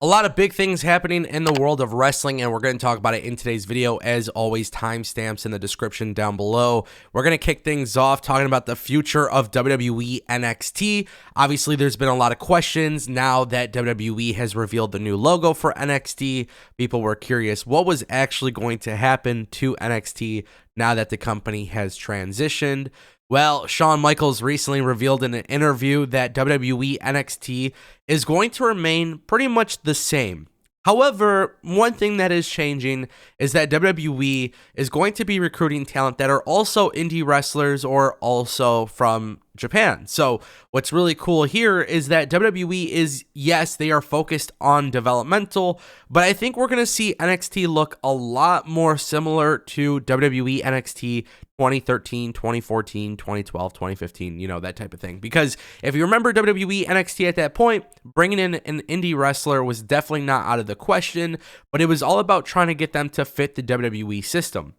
A lot of big things happening in the world of wrestling, and we're going to talk about it in today's video. As always, timestamps in the description down below. We're going to kick things off talking about the future of WWE NXT. Obviously, there's been a lot of questions now that WWE has revealed the new logo for NXT. People were curious what was actually going to happen to NXT now that the company has transitioned. Well, Shawn Michaels recently revealed in an interview that WWE NXT is going to remain pretty much the same. However, one thing that is changing is that WWE is going to be recruiting talent that are also indie wrestlers or also from Japan. So what's really cool here is that WWE is, yes, they are focused on developmental, but I think we're going to see NXT look a lot more similar to WWE NXT 2013, 2014, 2012, 2015, that type of thing. Because if you remember WWE NXT at that point, bringing in an indie wrestler was definitely not out of the question, but it was all about trying to get them to fit the WWE system.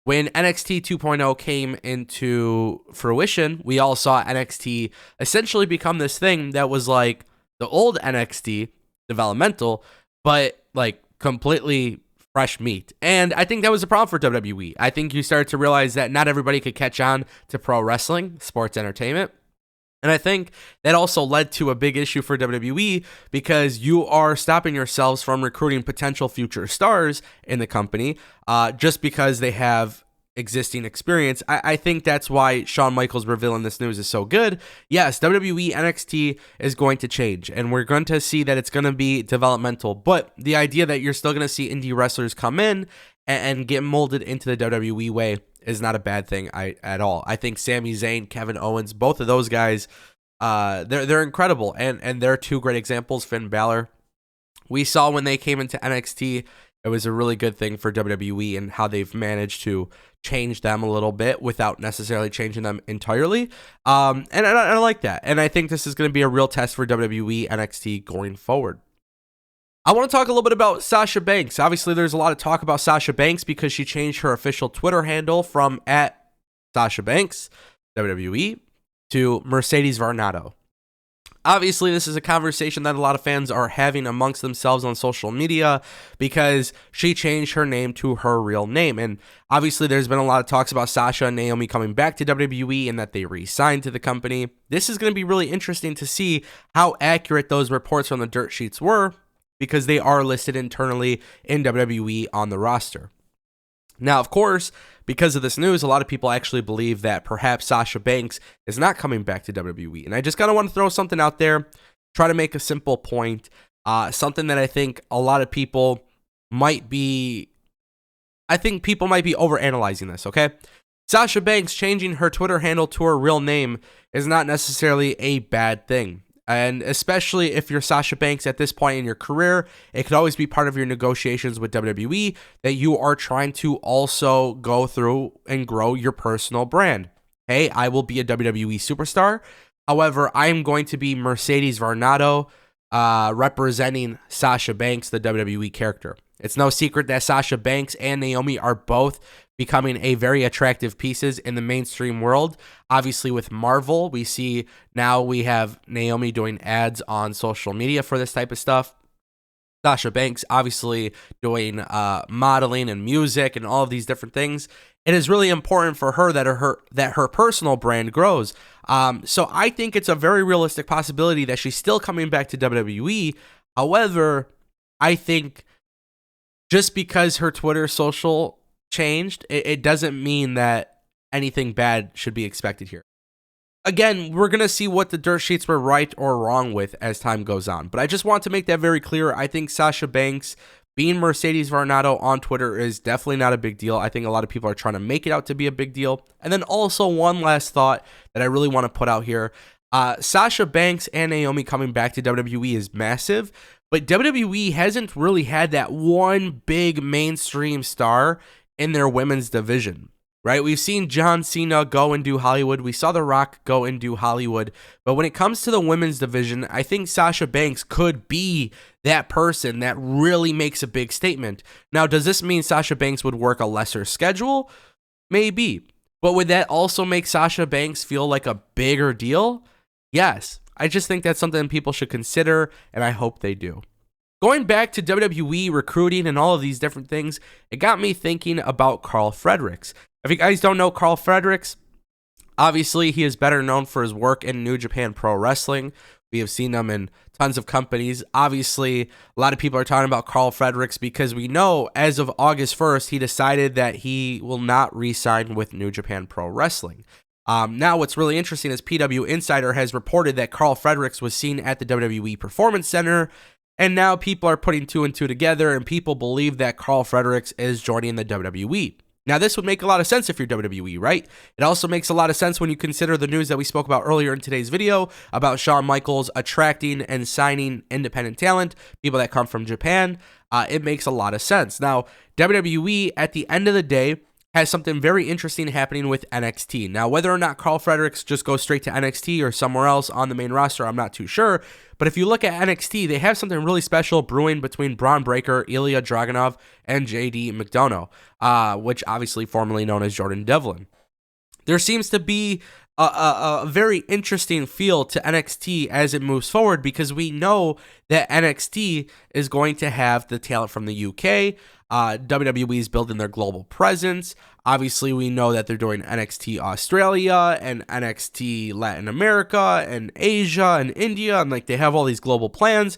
When NXT 2.0 came into fruition, we all saw NXT essentially become this thing that was like the old NXT developmental, but like completely fresh meat. And I think that was a problem for WWE. I think you started to realize that not everybody could catch on to pro wrestling, sports entertainment. And I think that also led to a big issue for WWE because you are stopping yourselves from recruiting potential future stars in the company just because they have existing experience. I think that's why Shawn Michaels revealing this news is so good. Yes, WWE NXT is going to change, and we're going to see that it's going to be developmental. But the idea that you're still going to see indie wrestlers come in and get molded into the WWE way is not a bad thing at all. I think Sami Zayn, Kevin Owens, both of those guys, they're incredible, and they're two great examples. Finn Balor, we saw when they came into NXT, it was a really good thing for WWE and how they've managed to change them a little bit without necessarily changing them entirely. And I like that, and I think this is going to be a real test for WWE NXT going forward. I want to talk a little bit about Sasha Banks. Obviously, there's a lot of talk about Sasha Banks because she changed her official Twitter handle from @SashaBanks WWE to Mercedes Varnado. Obviously, this is a conversation that a lot of fans are having amongst themselves on social media because she changed her name to her real name. And obviously, there's been a lot of talks about Sasha and Naomi coming back to WWE and that they re-signed to the company. This is going to be really interesting to see how accurate those reports from the dirt sheets were, because they are listed internally in WWE on the roster. Now, of course, because of this news, a lot of people actually believe that perhaps Sasha Banks is not coming back to WWE. And I just kind of want to throw something out there, try to make a simple point, something that I think a lot of people might be, overanalyzing this, okay? Sasha Banks changing her Twitter handle to her real name is not necessarily a bad thing. And especially if you're Sasha Banks at this point in your career, it could always be part of your negotiations with WWE that you are trying to also go through and grow your personal brand. Hey, I will be a WWE superstar. However, I am going to be Mercedes Varnado representing Sasha Banks, the WWE character. It's no secret that Sasha Banks and Naomi are both becoming a very attractive pieces in the mainstream world. Obviously, with Marvel, we see now we have Naomi doing ads on social media for this type of stuff. Sasha Banks obviously doing modeling and music and all of these different things. It is really important for her that her personal brand grows. So I think it's a very realistic possibility that she's still coming back to WWE. However, I think just because her Twitter social changed, it doesn't mean that anything bad should be expected here. Again, we're going to see what the dirt sheets were right or wrong with as time goes on. But I just want to make that very clear. I think Sasha Banks being Mercedes Varnado on Twitter is definitely not a big deal. I think a lot of people are trying to make it out to be a big deal. And then also one last thought that I really want to put out here. Sasha Banks and Naomi coming back to WWE is massive. But WWE hasn't really had that one big mainstream star in their women's division, right? We've seen John Cena go and do Hollywood. We saw The Rock go and do Hollywood. But when it comes to the women's division, I think Sasha Banks could be that person that really makes a big statement. Now, does this mean Sasha Banks would work a lesser schedule? Maybe. But would that also make Sasha Banks feel like a bigger deal? Yes. I just think that's something people should consider, and I hope they do. going back to WWE recruiting and all of these different things, it got me thinking about Carl Fredericks. If you guys don't know Carl Fredericks, obviously he is better known for his work in New Japan Pro Wrestling. We have seen him in tons of companies. Obviously, a lot of people are talking about Carl Fredericks because we know as of August 1st, he decided that he will not re-sign with New Japan Pro Wrestling. Now, what's really interesting is PW Insider has reported that Carl Fredericks was seen at the WWE Performance Center, and now people are putting two and two together, and people believe that Carl Fredericks is joining the WWE. Now, this would make a lot of sense if you're WWE, right? It also makes a lot of sense when you consider the news that we spoke about earlier in today's video about Shawn Michaels attracting and signing independent talent, people that come from Japan. It makes a lot of sense. Now, WWE, at the end of the day, has something very interesting happening with NXT. Now, whether or not Carl Fredericks just goes straight to NXT or somewhere else on the main roster, I'm not too sure. But if you look at NXT, they have something really special brewing between Braun Breaker, Ilya Dragunov, and JD McDonough, which obviously formerly known as Jordan Devlin. There seems to be a very interesting feel to NXT as it moves forward because we know that NXT is going to have the talent from the UK. WWE is building their global presence. Obviously, we know that they're doing NXT Australia and NXT Latin America and Asia and India, and like they have all these global plans.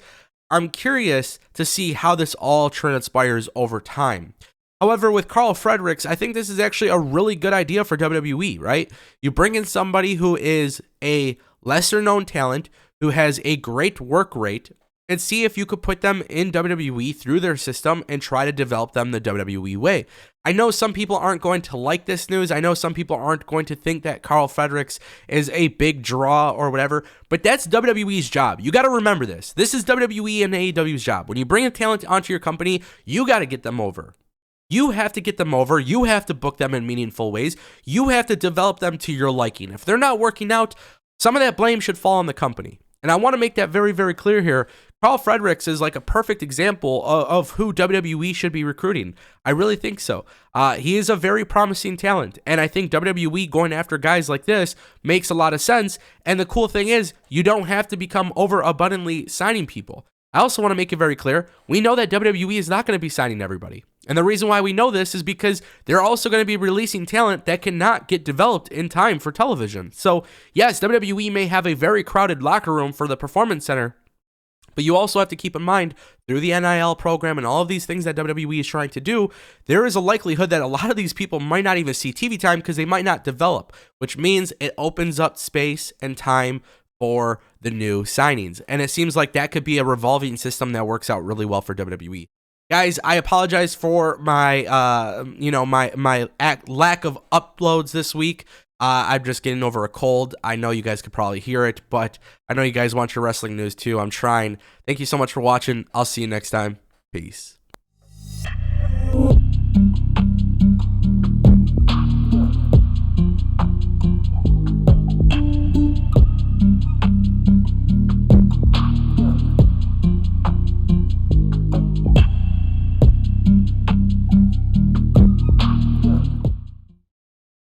I'm curious to see how this all transpires over time. However, with Carl Fredericks, I think this is actually a really good idea for WWE, right? You bring in somebody who is a lesser known talent, who has a great work rate, and see if you could put them in WWE through their system and try to develop them the WWE way. I know some people aren't going to like this news. I know some people aren't going to think that Carl Fredericks is a big draw or whatever, but that's WWE's job. You got to remember this. This is WWE and AEW's job. When you bring a talent onto your company, you got to get them over. You have to get them over. You have to book them in meaningful ways. You have to develop them to your liking. If they're not working out, some of that blame should fall on the company. And I want to make that very, very clear here. Carl Fredericks is like a perfect example of who WWE should be recruiting. I really think so. He is a very promising talent, and I think WWE going after guys like this makes a lot of sense. And the cool thing is, you don't have to become overabundantly signing people. I also want to make it very clear, we know that WWE is not going to be signing everybody. And the reason why we know this is because they're also going to be releasing talent that cannot get developed in time for television. So, yes, WWE may have a very crowded locker room for the Performance Center, but you also have to keep in mind, through the NIL program and all of these things that WWE is trying to do, there is a likelihood that a lot of these people might not even see TV time because they might not develop, which means it opens up space and time for the new signings. And it seems like that could be a revolving system that works out really well for WWE. Guys, I apologize for my, my lack of uploads this week. I'm just getting over a cold. I know you guys could probably hear it, but I know you guys want your wrestling news too. I'm trying. Thank you so much for watching. I'll see you next time. Peace.